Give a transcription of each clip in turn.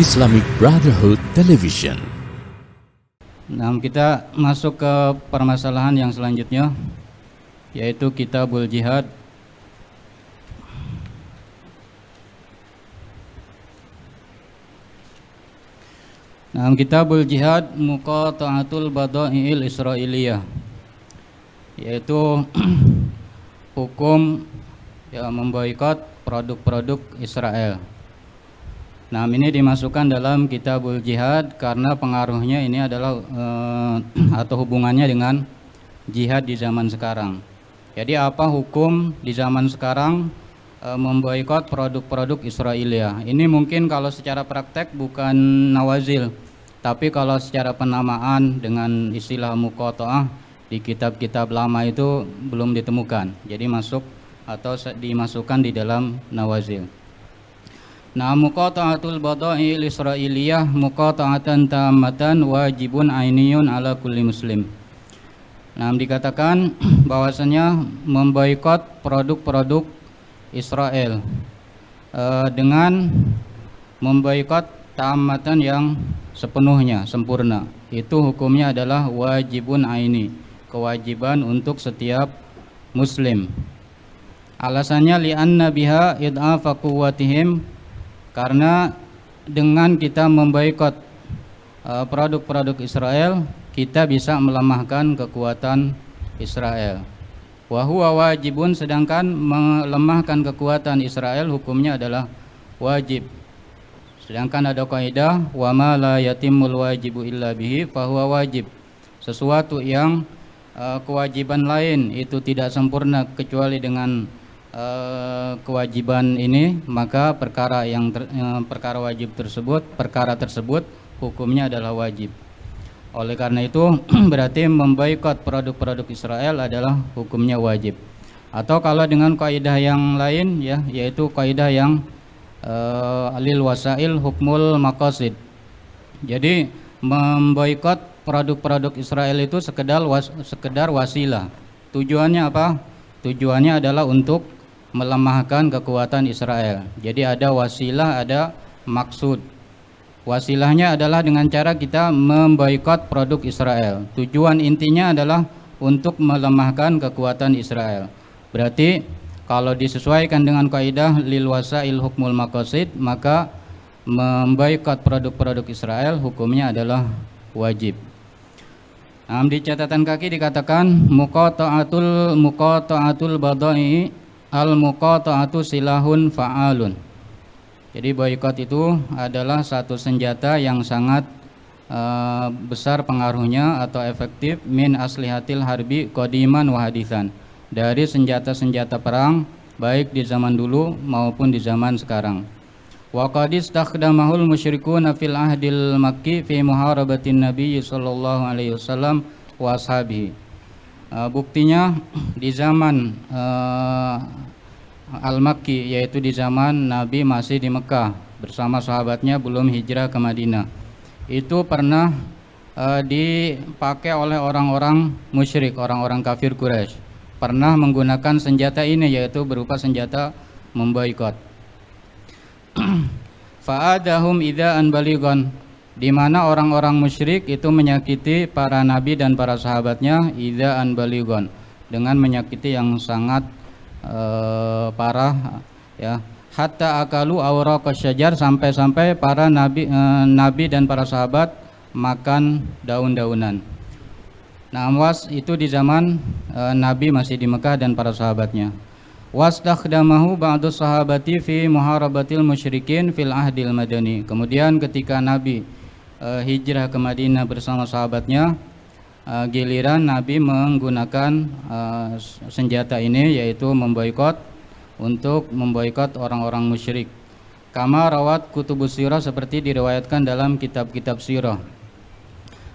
Islamic Brotherhood Television. Nah, kita masuk ke permasalahan yang selanjutnya, yaitu Kitabul Jihad. Nah, Kitabul Jihad Muqata'atul Bada'il Israiliyah, yaitu hukum memboikot produk-produk Israel. Nah, ini dimasukkan dalam Kitabul Jihad karena pengaruhnya ini adalah atau hubungannya dengan jihad di zaman sekarang. Jadi apa hukum di zaman sekarang memboikot produk-produk Israelia? Ini mungkin kalau secara praktek bukan nawazil, tapi kalau secara penamaan dengan istilah muqata'ah di kitab-kitab lama itu belum ditemukan. Jadi masuk atau dimasukkan di dalam nawazil. Nah, muqata'atul bada'il Israiliyah muqata'atan tammatan wajibun ainiyun ala kulli muslim. Nah, dikatakan bahwasanya memboikot produk-produk Israel dengan memboikot tammatan yang sepenuhnya, sempurna. Itu hukumnya adalah wajibun aini, kewajiban untuk setiap muslim. Alasannya li'anna biha id'afa quwwatihim, karena dengan kita memboikot produk-produk Israel, kita bisa melemahkan kekuatan Israel. Wa huwa wajibun, sedangkan melemahkan kekuatan Israel hukumnya adalah wajib. Sedangkan ada kaidah wa ma la yatimul wajibu illa bihi fahuwa wajib. Sesuatu yang kewajiban lain itu tidak sempurna kecuali dengan kewajiban ini, maka perkara tersebut hukumnya adalah wajib. Oleh karena itu berarti memboikot produk-produk Israel adalah hukumnya wajib. Atau kalau dengan kaidah yang lain yaitu kaidah yang lil wasail hukmul maqasid. Jadi memboikot produk-produk Israel itu sekedar wasilah. Tujuannya apa? Tujuannya adalah untuk melemahkan kekuatan Israel. Jadi ada wasilah, ada maksud. Wasilahnya adalah dengan cara kita memboikot produk Israel. Tujuan intinya adalah untuk melemahkan kekuatan Israel. Berarti kalau disesuaikan dengan kaidah lil wasail hukmul maqasid, maka memboikot produk-produk Israel hukumnya adalah wajib. Nah, di catatan kaki dikatakan muqata'atul badai al muqata'atu silahun fa'alun. Jadi boikot itu adalah satu senjata yang sangat besar pengaruhnya atau efektif min aslihatil harbi qadiman wa hadithan, dari senjata-senjata perang baik di zaman dulu maupun di zaman sekarang. Wa qad istakhdamahul musyrikuuna fil ahdil makki fi muharabatin nabiy sallallahu alaihi wasallam wa ashabihi. Buktinya di zaman Al-Makki, yaitu di zaman Nabi masih di Mekah bersama sahabatnya belum hijrah ke Madinah, itu pernah dipakai oleh orang-orang musyrik, orang-orang kafir Quraisy, pernah menggunakan senjata ini, yaitu berupa senjata memboikot. Fa'adahum ida'an balighon, di mana orang-orang musyrik itu menyakiti para nabi dan para sahabatnya ida'an balighon, dengan menyakiti yang sangat parah hatta akalu awraqasy syajar, sampai para nabi dan para sahabat makan daun-daunan. Nah, itu di zaman Nabi masih di Mekah dan para sahabatnya. Wastakhdamahu ba'du sahabati fi muharabatil musyrikin fil ahdil madani. Kemudian ketika Nabi hijrah ke Madinah bersama sahabatnya, giliran Nabi menggunakan senjata ini, yaitu memboikot, untuk memboikot orang-orang musyrik. Kama rawat kutubus sirah, seperti diriwayatkan dalam kitab-kitab sirah.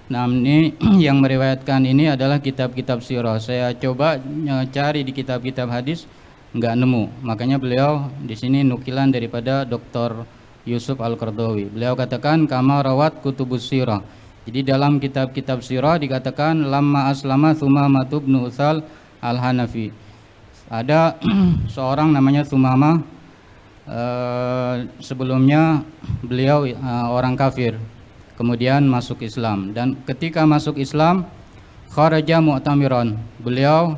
Nah, ini yang meriwayatkan ini adalah kitab-kitab sirah. Saya coba cari di kitab-kitab hadis, nggak nemu. Makanya beliau di sini nukilan daripada Dr. Yusuf Al-Qardawi. Beliau katakan kama rawat kutubus sirah. Jadi dalam kitab-kitab sirah dikatakan lamma aslama Thumamah bin Utsal al-Hanafi. Ada seorang namanya Thumamah sebelumnya beliau orang kafir, kemudian masuk Islam, dan ketika masuk Islam kharaja mu'tamiron, beliau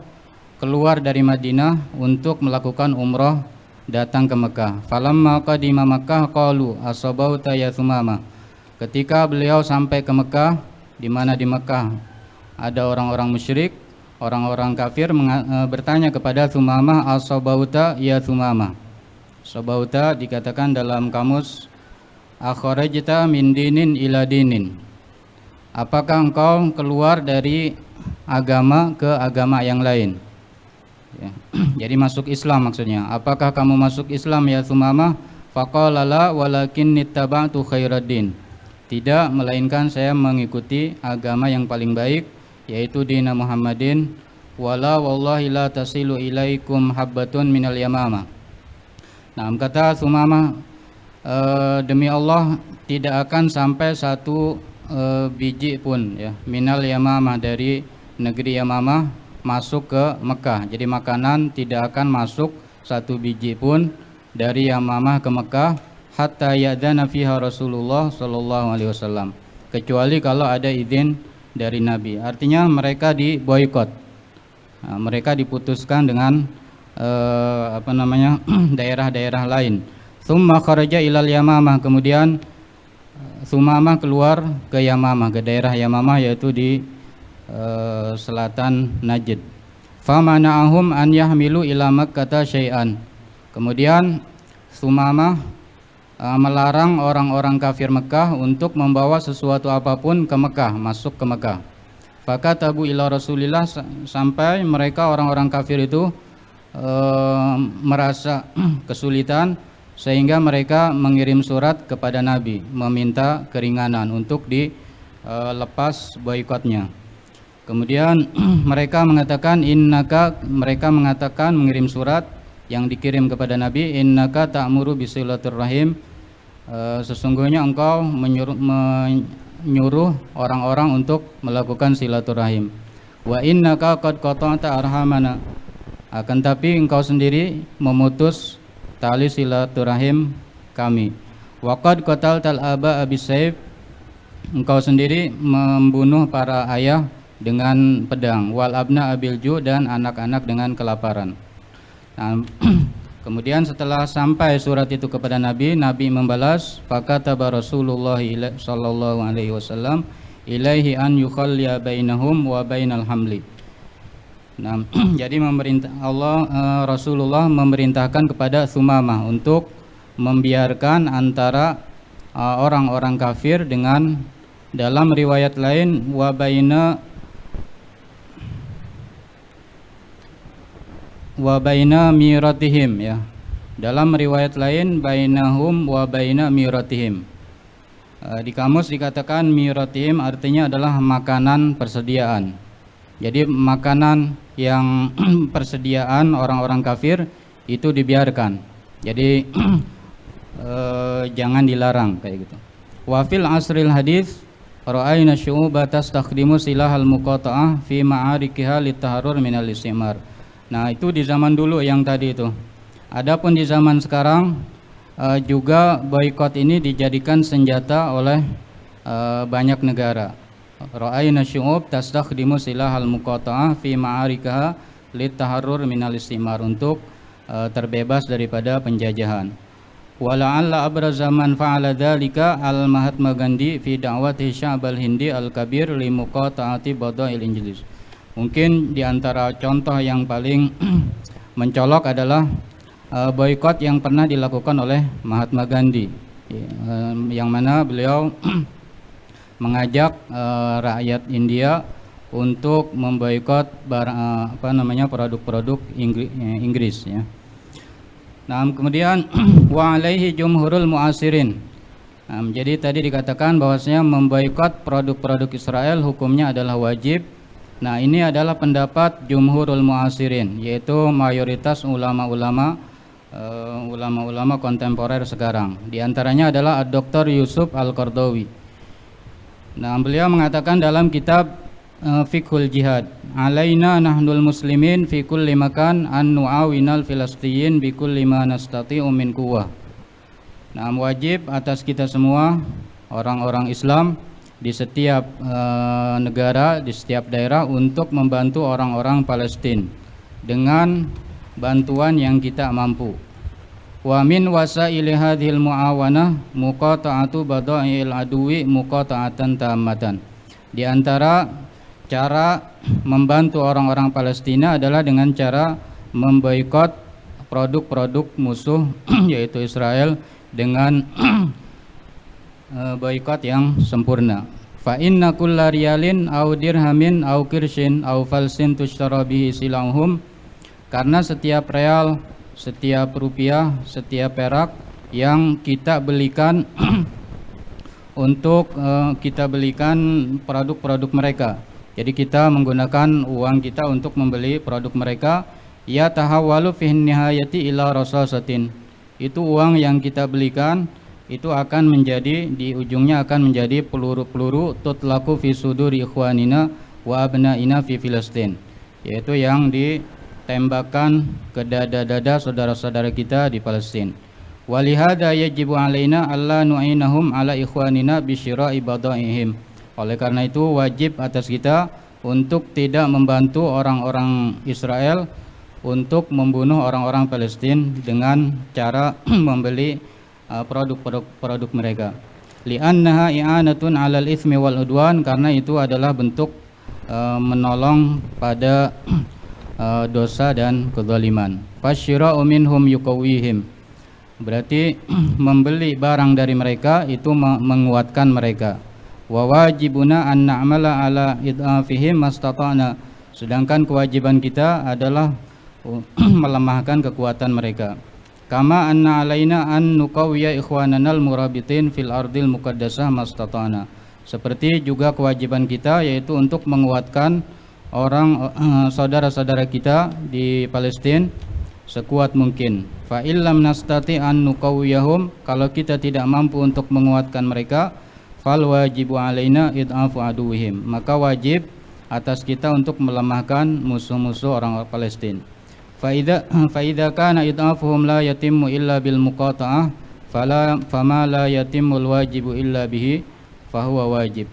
keluar dari Madinah untuk melakukan umrah datang ke Mekah. Falamma qadima Makkah qalu asabauta ya Sumama. Ketika beliau sampai ke Mekah, di mana di Mekah ada orang-orang musyrik, orang-orang kafir bertanya kepada Sumama, asabauta ya Sumama. Sabauta dikatakan dalam kamus akharajta min dinin ila dinin. Apakah engkau keluar dari agama ke agama yang lain? Ya. Jadi masuk Islam maksudnya. Apakah kamu masuk Islam ya Sumama? Faqala la walakin nittaba'tu khairaddin. Tidak, melainkan saya mengikuti agama yang paling baik, yaitu dina Muhammadin. Wala wallahi la tasilu ilaikum habbatun minal yamama. Nah, kata Sumama, demi Allah tidak akan sampai satu biji pun ya minal yamama, dari negeri Yamamah masuk ke Mekah. Jadi makanan tidak akan masuk satu biji pun dari Yamamah ke Mekah hatta ya'dzana fiha Rasulullah sallallahu alaihi wasallam, kecuali kalau ada izin dari Nabi. Artinya mereka diboikot. Nah, mereka diputuskan dengan daerah-daerah lain. Tsumma kharaja ilal Yamamah, kemudian Sumamah keluar ke Yamamah, ke daerah Yamamah, yaitu di selatan Najd. Famana'ahum an yahmilu ila Makkah syai'an. Kemudian Sumamah melarang orang-orang kafir Mekah untuk membawa sesuatu apapun ke Mekah, masuk ke Mekah. Fakatabu ila Rasulillah, sampai mereka orang-orang kafir itu merasa kesulitan, sehingga mereka mengirim surat kepada Nabi meminta keringanan untuk dilepas boikotnya. Kemudian mereka mengatakan mereka mengatakan mengirim surat yang dikirim kepada Nabi, innaka ta'muru bisilaturrahim, sesungguhnya engkau menyuruh orang-orang untuk melakukan silaturahim. Wa innaka qad qata'ta arhamana, akan tapi engkau sendiri memutus tali silaturahim kami. Wa qad qataltal aba bisayf, engkau sendiri membunuh para ayah dengan pedang. Wal abna abil ju, dan anak-anak dengan kelaparan. Nah, kemudian setelah sampai surat itu kepada Nabi, Nabi membalas, fakataba Rasulullah sallallahu alaihi wasallam ilaihi an yukhalliya bainahum wa bainal hamli. Nah, jadi Rasulullah memerintahkan kepada Sumamah untuk membiarkan antara orang-orang kafir dengan, dalam riwayat lain, wa baina miratihim, ya. Dalam riwayat lain bainahum wa baina miratihim. Di kamus dikatakan miratihim artinya adalah makanan persediaan. Jadi makanan yang persediaan orang-orang kafir itu dibiarkan. Jadi jangan dilarang kayak gitu. Wa fil asril hadis ra'ayna syu'uba tastakhdimu silahal muqata'ah fi ma'arikiha litaharrur minal istimar. Nah, itu di zaman dulu yang tadi itu. Adapun di zaman sekarang juga boikot ini dijadikan senjata oleh banyak negara. Ra'ayna syu'ub tastakhdimu silahal muqata'ah fi ma'arikaha litaharrur minal istimar, untuk terbebas daripada penjajahan. Wala'alla abraza man fa'ala dzalika al-Mahatma Gandhi fi da'wati Sya'bal Hindi al-Kabir li muqata'ati bada'il Inggris. Mungkin di antara contoh yang paling mencolok adalah boikot yang pernah dilakukan oleh Mahatma Gandhi, yang mana beliau mengajak rakyat India untuk memboikot produk-produk Inggris, ya. Nah, kemudian wa alaihi jumhurul mu'asirin. Nah, jadi tadi dikatakan bahwasanya memboikot produk-produk Israel hukumnya adalah wajib. Nah, ini adalah pendapat jumhurul mu'asirin, yaitu mayoritas ulama-ulama kontemporer sekarang. Di antaranya adalah Dr. Yusuf Al-Qardawi. Nah, beliau mengatakan dalam kitab fiqhul jihad. Alaina nahnul muslimin fi kulli makan an nu'awinal filastiin bi kulli ma nastati'u min quwwah. Nah, wajib atas kita semua orang-orang Islam di setiap negara, di setiap daerah untuk membantu orang-orang Palestina dengan bantuan yang kita mampu. Wa min wasaili hadhil muawanah muqata'atu bada'il aduwi muqata'atan tammatan. Di antara cara membantu orang-orang Palestina adalah dengan cara memboikot produk-produk musuh yaitu Israel dengan boikot yang sempurna. Fa inna kulla riyalin aw dirhamin aw kirshin aw falsin tushtara bihi silahum, karena setiap real, setiap rupiah, setiap perak yang kita belikan untuk kita belikan produk-produk mereka. Jadi kita menggunakan uang kita untuk membeli produk mereka. Ya tahawwalu fi nihayati ila rasasatin. Itu uang yang kita belikan itu akan menjadi, di ujungnya akan menjadi peluru-peluru tutlaku fi suduri ikhwanina wa abnaina fi Filistin, yaitu yang ditembakkan ke dada-dada saudara-saudara kita di Palestina. Walihada yajibu alaina alla nu'inahum ala ikhwanina bisyira'i badaihim. Oleh karena itu wajib atas kita untuk tidak membantu orang-orang Israel untuk membunuh orang-orang Palestina dengan cara membeli produk-produk mereka. Li'annaha i'anatun 'alal itsmi wal udwan, karena itu adalah bentuk menolong pada dosa dan kezaliman. Fasyira'u minhum yuqawwihim. Berarti membeli barang dari mereka itu menguatkan mereka. Wa wajibuna an na'mala ala idafihim mastata'na. Sedangkan kewajiban kita adalah melemahkan kekuatan mereka. Kama anna alaina an nuqawwiya ikhwananal murabitin fil ardil muqaddasah mastata'na. Seperti juga kewajiban kita yaitu untuk menguatkan orang saudara-saudara kita di Palestina sekuat mungkin. Fa illam nastati an nuqawwiyahum, kalau kita tidak mampu untuk menguatkan mereka, fal wajibu alaina id'afu aduwihim, maka wajib atas kita untuk melemahkan musuh-musuh orang Palestina. Fa idza kana id'afuhum la yatimmu illa bil muqata'ah fama la yatimmul wajibu illa bihi fahuwa wajib.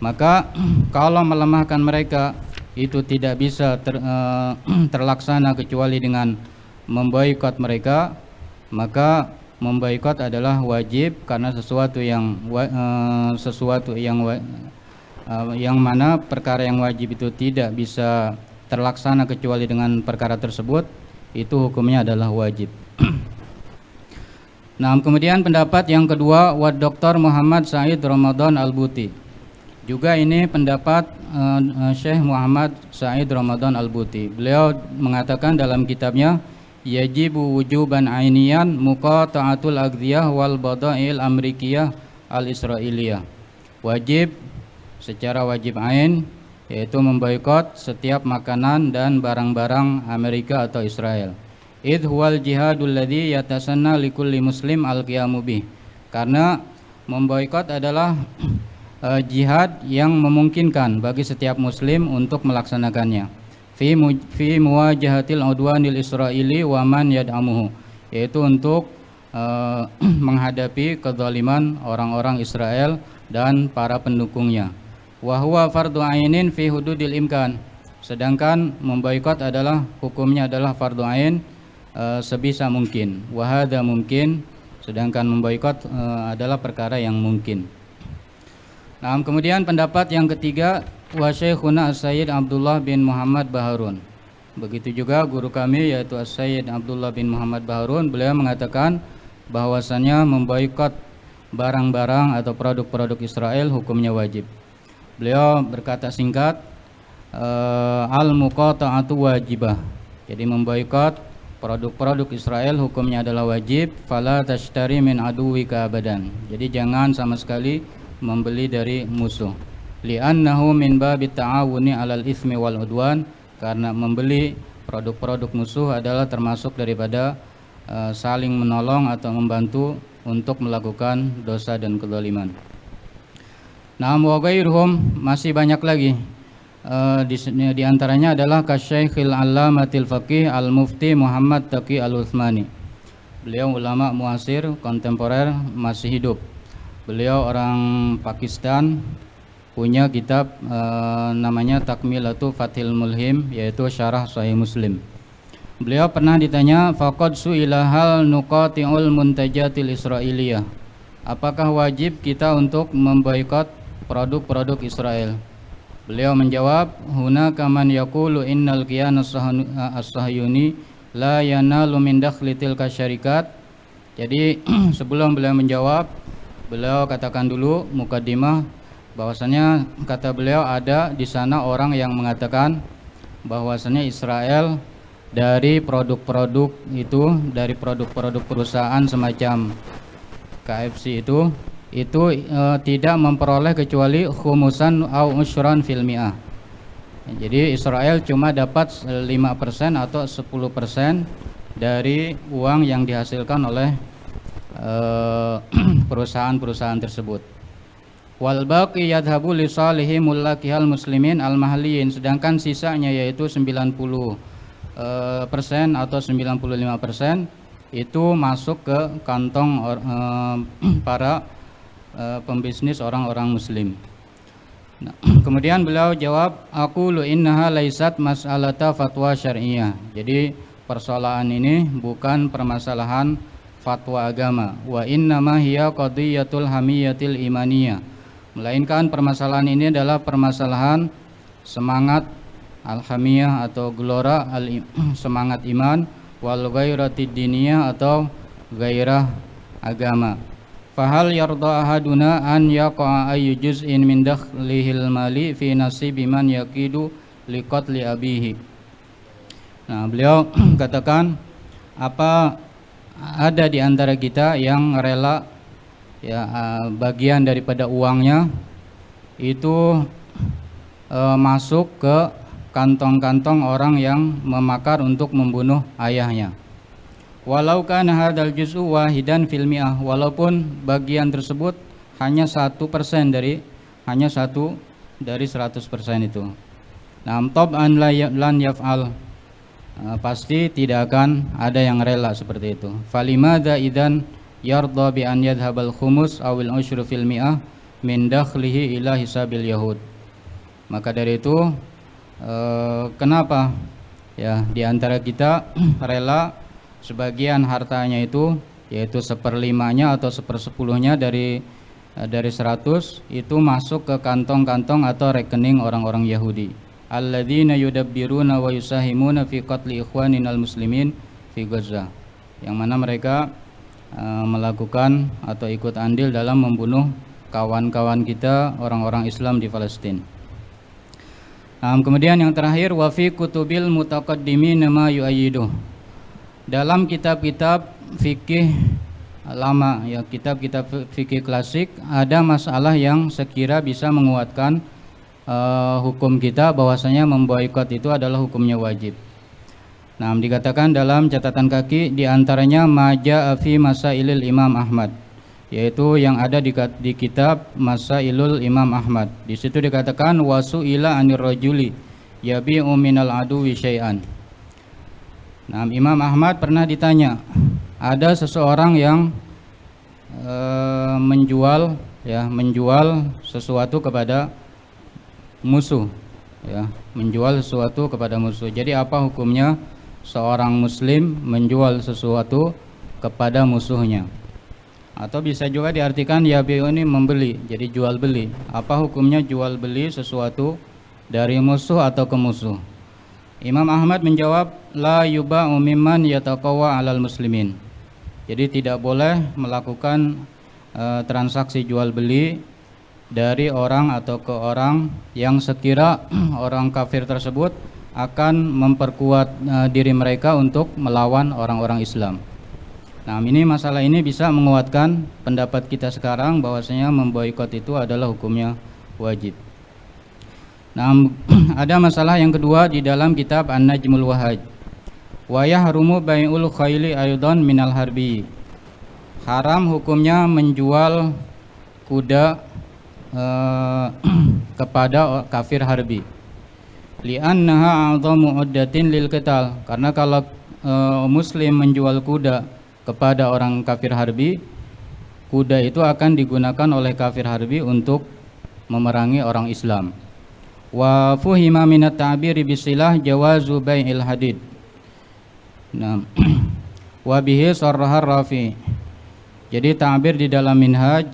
Maka kalau melemahkan mereka itu tidak bisa terlaksana kecuali dengan memboikot mereka, maka memboikot adalah wajib, karena sesuatu yang mana perkara yang wajib itu tidak bisa terlaksana kecuali dengan perkara tersebut, itu hukumnya adalah wajib. Nah, kemudian pendapat yang kedua, wa Dr. Muhammad Said Ramadan Al-Buti. Juga ini pendapat Syekh Muhammad Said Ramadan Al-Buti. Beliau mengatakan dalam kitabnya, yajibu wujuban ainiyan muqata'atul aghdiyah wal bada'il amrikiyah al-israiliyah. Wajib secara wajib ain, yaitu memboikot setiap makanan dan barang-barang Amerika atau Israel. Idh huwal jihadul ladzi yatasanna likulli muslim al-qiyamu bih. Karena memboikot adalah jihad yang memungkinkan bagi setiap muslim untuk melaksanakannya. Fi muwajahatil udwanil israili wa man yad'amuhu, yaitu untuk menghadapi kezaliman orang-orang Israel dan para pendukungnya. Wa huwa fardhu ainin fi hududil imkan. Sedangkan memboikot adalah hukumnya adalah fardhu ain sebisa mungkin. Wa hadza mungkin, sedangkan memboikot adalah perkara yang mungkin. Nah, kemudian pendapat yang ketiga, wa Syekhuna As-Sayyid Abdullah bin Muhammad Baharun. Begitu juga guru kami yaitu As-Sayyid Abdullah bin Muhammad Baharun, beliau mengatakan bahwasannya memboikot barang-barang atau produk-produk Israel hukumnya wajib. Beliau berkata singkat, al-muqata'atu wajibah. Jadi memboikot produk-produk Israel hukumnya adalah wajib. Fala tashtari min aduwika abadan. Jadi jangan sama sekali membeli dari musuh. Li'annahu min babit ta'awuni 'alal itsmi wal udwan, karena membeli produk-produk musuh adalah termasuk daripada saling menolong atau membantu untuk melakukan dosa dan kezaliman. Nah, wa ghairuhum, masih banyak lagi di antaranya adalah Kasyaikhil Allamatil Faqih Al-Mufti Muhammad Taqi Al-Utsmani. Beliau ulama muasir kontemporer, masih hidup. Beliau orang Pakistan, punya kitab namanya Takmilatu Fathil Mulhim, yaitu syarah Sahih Muslim. Beliau pernah ditanya, faqad su'ila hal nuqati'ul muntajatil Israiliyah, apakah wajib kita untuk memboikot produk-produk Israel? Beliau menjawab, hunaka man yaqulu innal qiyana as-sahyuni la yanalu min dakhli tilka syarikat. Jadi sebelum beliau menjawab, beliau katakan dulu mukaddimah bahwasanya kata beliau ada di sana orang yang mengatakan bahwasanya Israel dari produk-produk itu, dari produk-produk perusahaan semacam KFC itu tidak memperoleh kecuali khumusan au usyran fil mi'ah. Jadi Israel cuma dapat 5% atau 10% dari uang yang dihasilkan oleh perusahaan-perusahaan tersebut. Wal baqi yadhabu li salihi mulakihal muslimin al mahliyin, sedangkan sisanya yaitu 90% atau 95% itu masuk ke kantong para pembisnis orang-orang muslim. Nah, kemudian beliau jawab, aqulu innaha laisat mas'alata fatwa syar'iyyah. Jadi persoalan ini bukan permasalahan fatwa agama. Wa innama hiya qadiyatul hamiyatil imaniyah. Melainkan permasalahan ini adalah permasalahan semangat al-hamiyah atau gelora semangat iman, wal ghairati diniyah atau gairah agama. Fahal yarda ahaduna an yaqa'a ayyu juz'in min dakhlihil mali fi nasibi man yaqidu liqatli abihi. Nah, beliau katakan, apa ada di antara kita yang rela bagian daripada uangnya itu masuk ke kantong-kantong orang yang memakar untuk membunuh ayahnya. Walau kana hadzal juz'u wahidan fil mi'ah, walaupun bagian tersebut hanya 1% dari 100% itu. Nah, tab'an lan yaf'al, pasti tidak akan ada yang rela seperti itu. Falimada idzan yarda bi an yadhhabal khumus awil usyru fil mi'ah min dakhlihi ila hisabil yahud. Maka dari itu kenapa ya di antara kita rela sebagian hartanya itu, yaitu 1/5-nya atau 1/10-nya dari 100 itu masuk ke kantong-kantong atau rekening orang-orang Yahudi. Alladzina yudabbiruna wa yusahimuna fi qatli ikhwaninal muslimin fi Gaza, yang mana mereka melakukan atau ikut andil dalam membunuh kawan-kawan kita orang-orang Islam di Palestina. Kemudian yang terakhir, wa fi kutubil mutaqaddimin ma yu'ayyidu. Dalam kitab-kitab fikih lama, ya kitab-kitab fikih klasik, ada masalah yang sekira bisa menguatkan hukum kita bahwasanya memboikot itu adalah hukumnya wajib. Nah, dikatakan dalam catatan kaki di antaranya maja fi masailil Imam Ahmad, yaitu yang ada di kitab Masailul Imam Ahmad. Di situ dikatakan wasuila anir rajuli yabi'u minal aduwi syai'an. Nah, Imam Ahmad pernah ditanya, ada seseorang yang menjual sesuatu kepada musuh, ya, menjual sesuatu kepada musuh. Jadi apa hukumnya seorang muslim menjual sesuatu kepada musuhnya? Atau bisa juga diartikan yabi'u ini membeli, jadi jual beli. Apa hukumnya jual beli sesuatu dari musuh atau ke musuh? Imam Ahmad menjawab, la yuba'u mimman yataqawwa 'alal muslimin. Jadi tidak boleh melakukan transaksi jual beli dari orang atau ke orang yang sekira orang kafir tersebut akan memperkuat diri mereka untuk melawan orang-orang Islam. Nah, ini masalah ini bisa menguatkan pendapat kita sekarang bahwasanya memboikot itu adalah hukumnya wajib. Nah, ada masalah yang kedua di dalam kitab An-Najmul Wahaj. Wa yahrumu bai'ul khayli aydan minal harbi. Haram hukumnya menjual kuda kepada kafir harbi. li'annaha a'dhamu uddatin lil qital, karena kalau muslim menjual kuda kepada orang kafir harbi, kuda itu akan digunakan oleh kafir harbi untuk memerangi orang Islam. Wa fuhima minat ta'biri bisilah jawazu bai'il hadid. Nah, wa bihi sarraha Rafi. Jadi ta'bir di dalam minhaj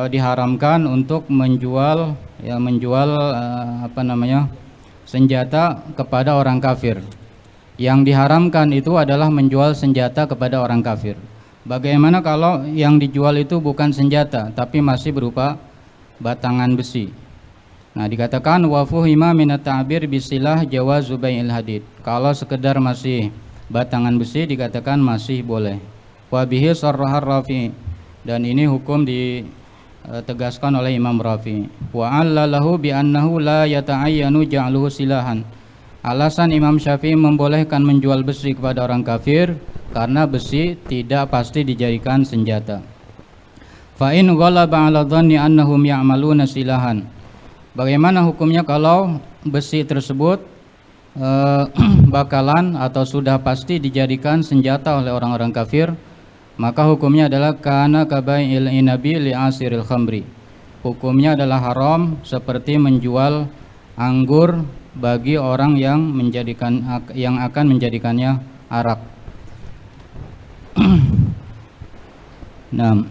diharamkan untuk menjual senjata kepada orang kafir. Yang diharamkan itu adalah menjual senjata kepada orang kafir. Bagaimana kalau yang dijual itu bukan senjata tapi masih berupa batangan besi? Nah, dikatakan wa fuhima minat ta'bir bisilah jawazu bai'il hadid. Kalau sekedar masih batangan besi dikatakan masih boleh. Wa bihi sarraha Rafi, dan ini hukum ditegaskan oleh Imam Rafi. Wa 'allalahu bi annahu la yata'ayyanu ja'luhu silahan. Alasan Imam Syafi'i membolehkan menjual besi kepada orang kafir karena besi tidak pasti dijadikan senjata. Fa in ghalaba 'ala dhanni annahum ya'maluna silahan. Bagaimana hukumnya kalau besi tersebut bakalan atau sudah pasti dijadikan senjata oleh orang-orang kafir? Maka hukumnya adalah kana kabai'il inabi li asiril khamri. Hukumnya adalah haram seperti menjual anggur bagi orang yang akan menjadikannya arak. Nah,